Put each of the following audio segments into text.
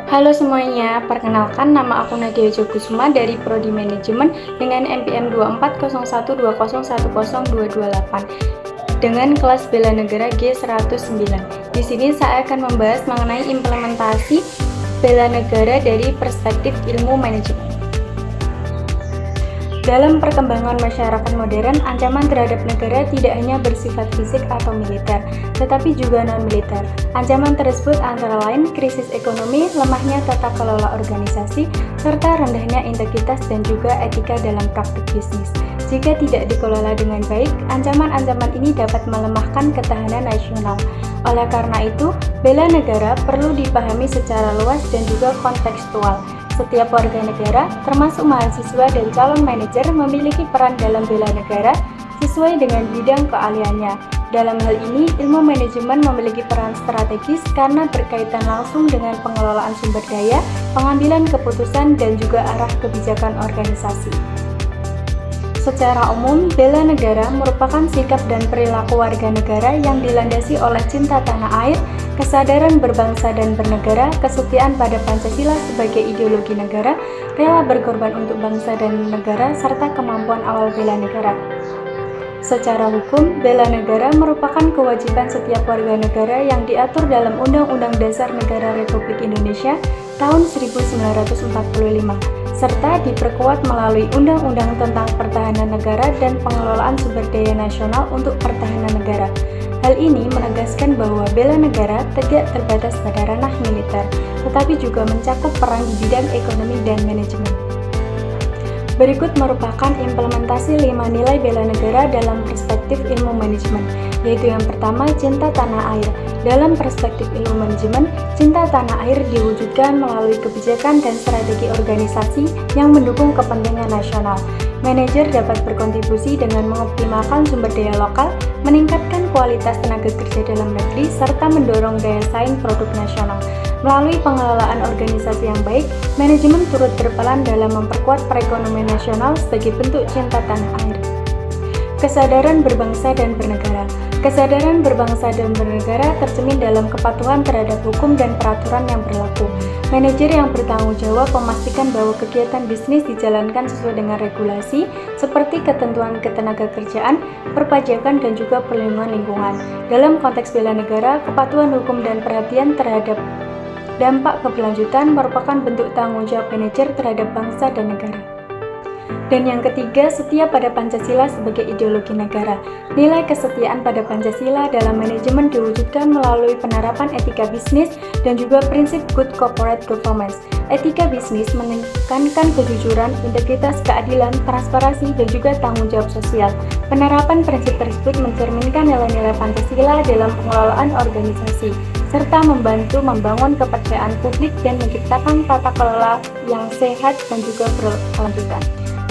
Halo semuanya, perkenalkan nama aku Nadia Jogusuma dari Prodi Manajemen dengan NPM 240120102228 dengan kelas bela negara G109. Di sini saya akan membahas mengenai implementasi bela negara dari perspektif ilmu manajemen. Dalam perkembangan masyarakat modern, ancaman terhadap negara tidak hanya bersifat fisik atau militer, tetapi juga non-militer. Ancaman tersebut antara lain krisis ekonomi, lemahnya tata kelola organisasi, serta rendahnya integritas dan juga etika dalam praktik bisnis. Jika tidak dikelola dengan baik, ancaman-ancaman ini dapat melemahkan ketahanan nasional. Oleh karena itu, bela negara perlu dipahami secara luas dan juga kontekstual. Setiap warga negara, termasuk mahasiswa dan calon manajer, memiliki peran dalam bela negara sesuai dengan bidang keahliannya. Dalam hal ini, ilmu manajemen memiliki peran strategis karena berkaitan langsung dengan pengelolaan sumber daya, pengambilan keputusan, dan juga arah kebijakan organisasi. Secara umum, bela negara merupakan sikap dan perilaku warga negara yang dilandasi oleh cinta tanah air, kesadaran berbangsa dan bernegara, kesetiaan pada Pancasila sebagai ideologi negara, rela berkorban untuk bangsa dan negara, serta kemampuan awal bela negara. Secara hukum, bela negara merupakan kewajiban setiap warga negara yang diatur dalam Undang-Undang Dasar Negara Republik Indonesia tahun 1945, serta diperkuat melalui Undang-Undang tentang Pertahanan Negara dan Pengelolaan Sumber Daya Nasional untuk Pertahanan Negara. Hal ini menegaskan bahwa bela negara tidak terbatas pada ranah militer, tetapi juga mencakup peran di bidang ekonomi dan manajemen. Berikut merupakan implementasi 5 nilai bela negara dalam perspektif ilmu manajemen, yaitu yang pertama, cinta tanah air. Dalam perspektif ilmu manajemen, cinta tanah air diwujudkan melalui kebijakan dan strategi organisasi yang mendukung kepentingan nasional. Manajer dapat berkontribusi dengan mengoptimalkan sumber daya lokal, meningkatkan kualitas tenaga kerja dalam negeri, serta mendorong daya saing produk nasional. Melalui pengelolaan organisasi yang baik, manajemen turut berperan dalam memperkuat perekonomian nasional sebagai bentuk cinta tanah air. Kesadaran berbangsa dan bernegara. Kesadaran berbangsa dan bernegara tercermin dalam kepatuhan terhadap hukum dan peraturan yang berlaku. Manajer yang bertanggung jawab memastikan bahwa kegiatan bisnis dijalankan sesuai dengan regulasi seperti ketentuan ketenagakerjaan, perpajakan, dan juga perlindungan lingkungan. Dalam konteks bela negara, kepatuhan hukum dan perhatian terhadap dampak keberlanjutan merupakan bentuk tanggung jawab manajer terhadap bangsa dan negara. Dan yang ketiga, setia pada Pancasila sebagai ideologi negara. Nilai kesetiaan pada Pancasila dalam manajemen diwujudkan melalui penerapan etika bisnis dan juga prinsip good corporate governance. Etika bisnis menekankan kejujuran, integritas, keadilan, transparansi, dan juga tanggung jawab sosial. Penerapan prinsip tersebut mencerminkan nilai-nilai Pancasila dalam pengelolaan organisasi, serta membantu membangun kepercayaan publik dan menciptakan tata kelola yang sehat dan juga berkelanjutan.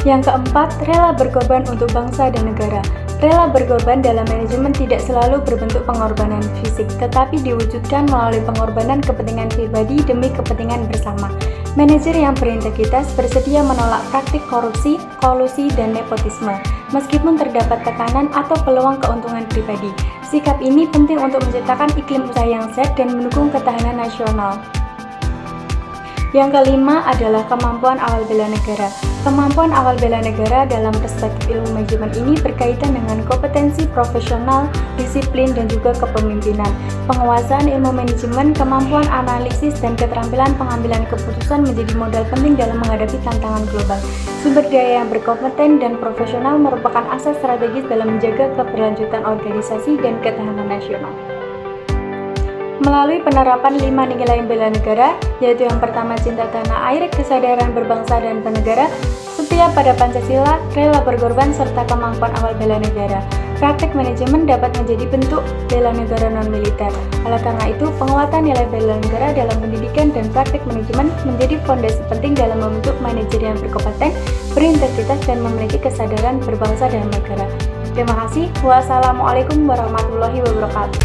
Yang keempat, rela berkorban untuk bangsa dan negara. Rela berkorban dalam manajemen tidak selalu berbentuk pengorbanan fisik, tetapi diwujudkan melalui pengorbanan kepentingan pribadi demi kepentingan bersama. Manajer yang berintegritas bersedia menolak praktik korupsi, kolusi, dan nepotisme, meskipun terdapat tekanan atau peluang keuntungan pribadi. Sikap ini penting untuk menciptakan iklim usaha yang sehat dan mendukung ketahanan nasional. Yang kelima adalah kemampuan awal bela negara. Kemampuan awal bela negara dalam perspektif ilmu manajemen ini berkaitan dengan kompetensi profesional, disiplin, dan juga kepemimpinan. Penguasaan ilmu manajemen, kemampuan analisis, dan keterampilan pengambilan keputusan menjadi modal penting dalam menghadapi tantangan global. Sumber daya yang berkompeten dan profesional merupakan aset strategis dalam menjaga keberlanjutan organisasi dan ketahanan nasional. Melalui penerapan 5 nilai bela negara, yaitu yang pertama cinta tanah air, kesadaran berbangsa dan bernegara, setia pada Pancasila, rela berkorban, serta kemampuan awal bela negara. Praktek manajemen dapat menjadi bentuk bela negara non-militer. Oleh karena itu, penguatan nilai bela negara dalam pendidikan dan praktek manajemen menjadi fondasi penting dalam membentuk manajer yang berkompeten, berintegritas, dan memiliki kesadaran berbangsa dan bernegara. Terima kasih. Wassalamualaikum warahmatullahi wabarakatuh.